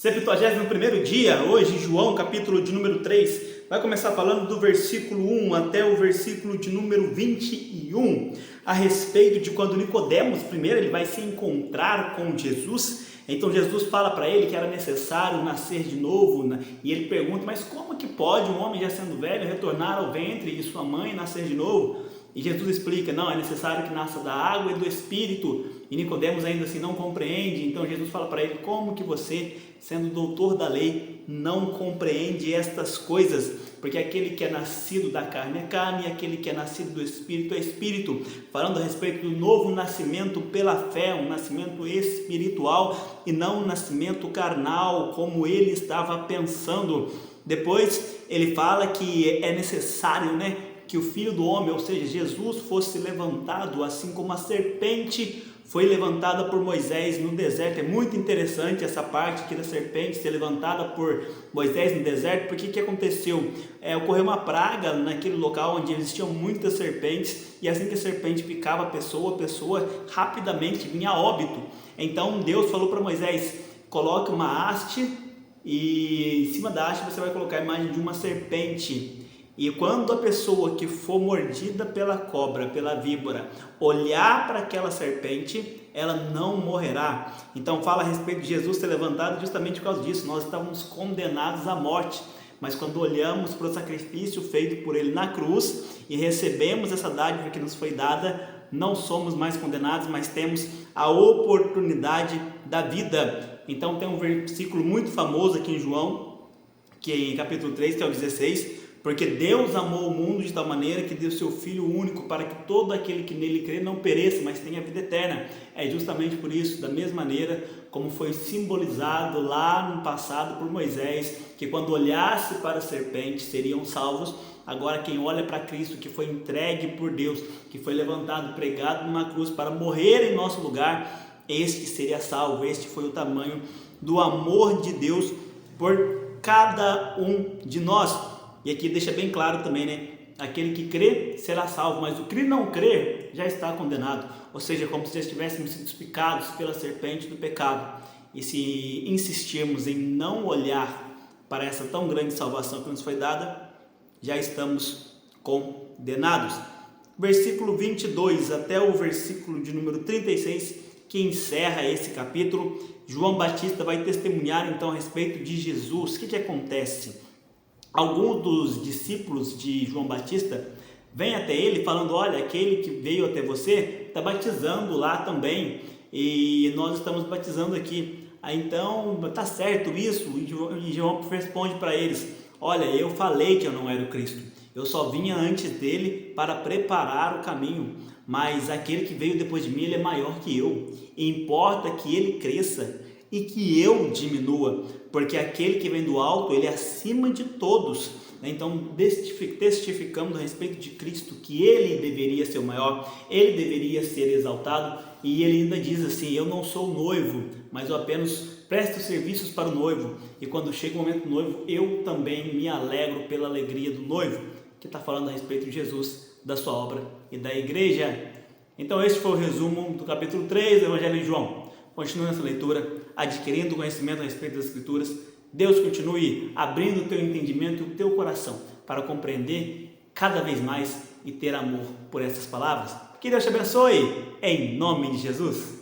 71º dia, hoje João capítulo de número 3, vai começar falando do versículo 1 até o versículo de número 21, a respeito de quando Nicodemos, primeiro ele vai se encontrar com Jesus. Então Jesus fala para ele que era necessário nascer de novo, e ele pergunta, mas como que pode um homem já sendo velho retornar ao ventre de sua mãe e nascer de novo? E Jesus explica, não, é necessário que nasça da água e do Espírito. E Nicodemos ainda assim não compreende. Então Jesus fala para ele, como que você, sendo doutor da lei, não compreende estas coisas? Porque aquele que é nascido da carne é carne, e aquele que é nascido do Espírito é Espírito. Falando a respeito do novo nascimento pela fé, um nascimento espiritual e não um nascimento carnal, como ele estava pensando. Depois ele fala que é necessário, que o Filho do Homem, ou seja, Jesus, fosse levantado, assim como a serpente foi levantada por Moisés no deserto. É muito interessante essa parte aqui da serpente ser levantada por Moisés no deserto, porque o que aconteceu? Ocorreu uma praga naquele local onde existiam muitas serpentes, e assim que a serpente picava a pessoa rapidamente vinha a óbito. Então Deus falou para Moisés, coloque uma haste, e em cima da haste você vai colocar a imagem de uma serpente. E quando a pessoa que for mordida pela cobra, pela víbora, olhar para aquela serpente, ela não morrerá. Então fala a respeito de Jesus ser levantado justamente por causa disso. Nós estávamos condenados à morte, mas quando olhamos para o sacrifício feito por ele na cruz e recebemos essa dádiva que nos foi dada, não somos mais condenados, mas temos a oportunidade da vida. Então tem um versículo muito famoso aqui em João, que é em capítulo 3, que é o 16, porque Deus amou o mundo de tal maneira que deu seu Filho único para que todo aquele que nele crê não pereça, mas tenha vida eterna. É justamente por isso, da mesma maneira como foi simbolizado lá no passado por Moisés, que quando olhasse para a serpente seriam salvos. Agora quem olha para Cristo, que foi entregue por Deus, que foi levantado, pregado numa cruz para morrer em nosso lugar, este seria salvo. Este foi o tamanho do amor de Deus por cada um de nós. E aqui deixa bem claro também, aquele que crê será salvo, mas o que não crê já está condenado. Ou seja, como se já estivéssemos sido picados pela serpente do pecado. E se insistirmos em não olhar para essa tão grande salvação que nos foi dada, já estamos condenados. Versículo 22 até o versículo de número 36, que encerra esse capítulo, João Batista vai testemunhar então a respeito de Jesus. O que acontece? Alguns dos discípulos de João Batista vêm até ele falando, olha, aquele que veio até você está batizando lá também, e nós estamos batizando aqui. Então, está certo isso? E João responde para eles, olha, eu falei que eu não era o Cristo, eu só vinha antes dele para preparar o caminho, mas aquele que veio depois de mim, ele é maior que eu, e importa que ele cresça e que eu diminua, porque aquele que vem do alto, ele é acima de todos. Então testificamos a respeito de Cristo que ele deveria ser o maior, ele deveria ser exaltado, e ele ainda diz assim, eu não sou o noivo, mas eu apenas presto serviços para o noivo, e quando chega o momento do noivo, eu também me alegro pela alegria do noivo, que está falando a respeito de Jesus, da sua obra e da igreja. Então este foi o resumo do capítulo 3 do Evangelho de João. Continue nessa leitura, adquirindo conhecimento a respeito das Escrituras. Deus continue abrindo o teu entendimento e o teu coração para compreender cada vez mais e ter amor por essas palavras. Que Deus te abençoe, em nome de Jesus.